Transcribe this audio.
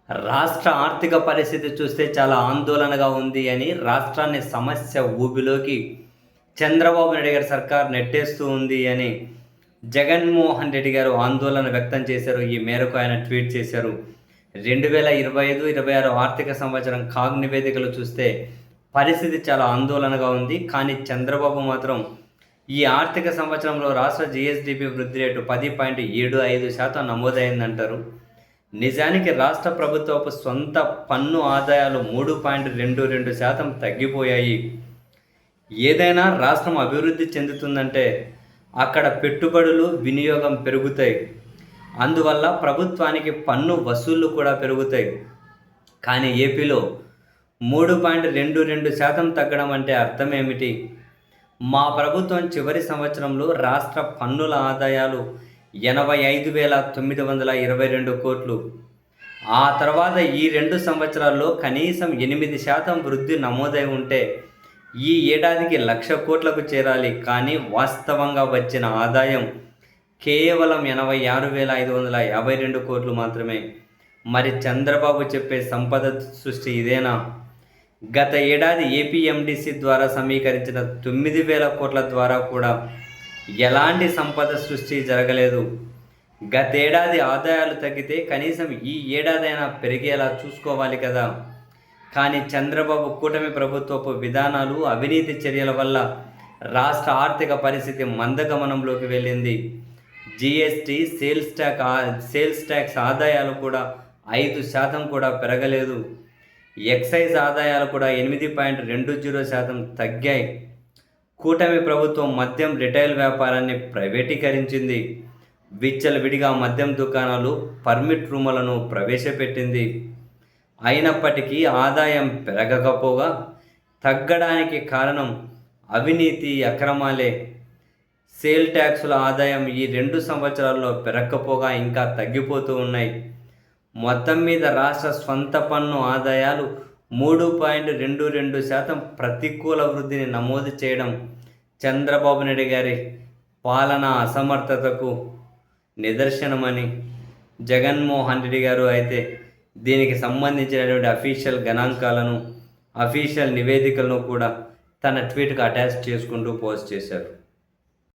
రాష్ట్ర ఆర్థిక పరిస్థితి చూస్తే చాలా ఆందోళనగా ఉంది అని రాష్ట్రాన్ని సమస్య ఊబిలోకి చంద్రబాబు నాయుడు గారి సర్కార్ నెట్టేస్తూ ఉంది అని జగన్మోహన్ రెడ్డి గారు ఆందోళన వ్యక్తం చేశారు. ఈ మేరకు ఆయన ట్వీట్ చేశారు. 2025-26 ఆర్థిక సంవత్సరం కాగ్ నివేదికలు చూస్తే పరిస్థితి చాలా ఆందోళనగా ఉంది. కానీ చంద్రబాబు మాత్రం ఈ ఆర్థిక సంవత్సరంలో రాష్ట్ర జిఎస్డిపి వృద్ధి రేటు 10.75% నమోదైందంటారు. నిజానికి రాష్ట్ర ప్రభుత్వపు సొంత పన్ను ఆదాయాలు 3.22% తగ్గిపోయాయి. ఏదైనా రాష్ట్రం అభివృద్ధి చెందుతుందంటే అక్కడ పెట్టుబడులు, వినియోగం పెరుగుతాయి. అందువల్ల ప్రభుత్వానికి పన్ను వసూళ్లు కూడా పెరుగుతాయి. కానీ ఏపీలో 3.22% తగ్గడం అంటే అర్థం ఏమిటి? మా ప్రభుత్వం చివరి సంవత్సరంలో రాష్ట్ర పన్నుల ఆదాయాలు 85,922 కోట్లు. ఆ తర్వాత ఈ 2 సంవత్సరాల్లో కనీసం 8% వృద్ధి నమోదై ఉంటే ఈ ఏడాదికి 1,00,000 కోట్లకు చేరాలి. కానీ వాస్తవంగా వచ్చిన ఆదాయం కేవలం 86,552 కోట్లు మాత్రమే. మరి చంద్రబాబు చెప్పే సంపద సృష్టి ఇదేనా? గత ఏడాది ఏపీఎండిసి ద్వారా సమీకరించిన 9,000 కోట్ల ద్వారా కూడా ఎలాంటి సంపద సృష్టి జరగలేదు. గతేడాది ఆదాయాలు తగ్గితే కనీసం ఈ ఏడాదైనా పెరిగేలా చూసుకోవాలి కదా. కానీ చంద్రబాబు కూటమి ప్రభుత్వపు విధానాలు, అవినీతి చర్యల వల్ల రాష్ట్ర ఆర్థిక పరిస్థితి మందగమనంలోకి వెళ్ళింది. జిఎస్టీ, సేల్స్ ట్యాక్స్ ఆదాయాలు కూడా 5% కూడా పెరగలేదు. ఎక్సైజ్ ఆదాయాలు కూడా 8.20% తగ్గాయి. కూటమి ప్రభుత్వం మద్యం రిటైల్ వ్యాపారాన్ని ప్రైవేటీకరించింది. విచ్చలవిడిగా మద్యం దుకాణాలు, పర్మిట్ రూములను ప్రవేశపెట్టింది. అయినప్పటికీ ఆదాయం పెరగకపోగా తగ్గడానికి కారణం అవినీతి, అక్రమాలే. సేల్ ట్యాక్సుల ఆదాయం ఈ 2 సంవత్సరాల్లో పెరగకపోగా ఇంకా తగ్గిపోతూ ఉన్నాయి. మొత్తం మీద రాష్ట్ర స్వంత పన్ను ఆదాయాలు 3.22% ప్రతికూల వృద్ధిని నమోదు చేయడం చంద్రబాబు నాయుడు గారి పాలనా అసమర్థతకు నిదర్శనమని జగన్మోహన్ రెడ్డి గారు అయితే దీనికి సంబంధించినటువంటి అఫీషియల్ గణాంకాలను, అఫీషియల్ నివేదికలను కూడా తన ట్వీట్కి అటాచ్ చేసుకుంటూ పోస్ట్ చేశారు.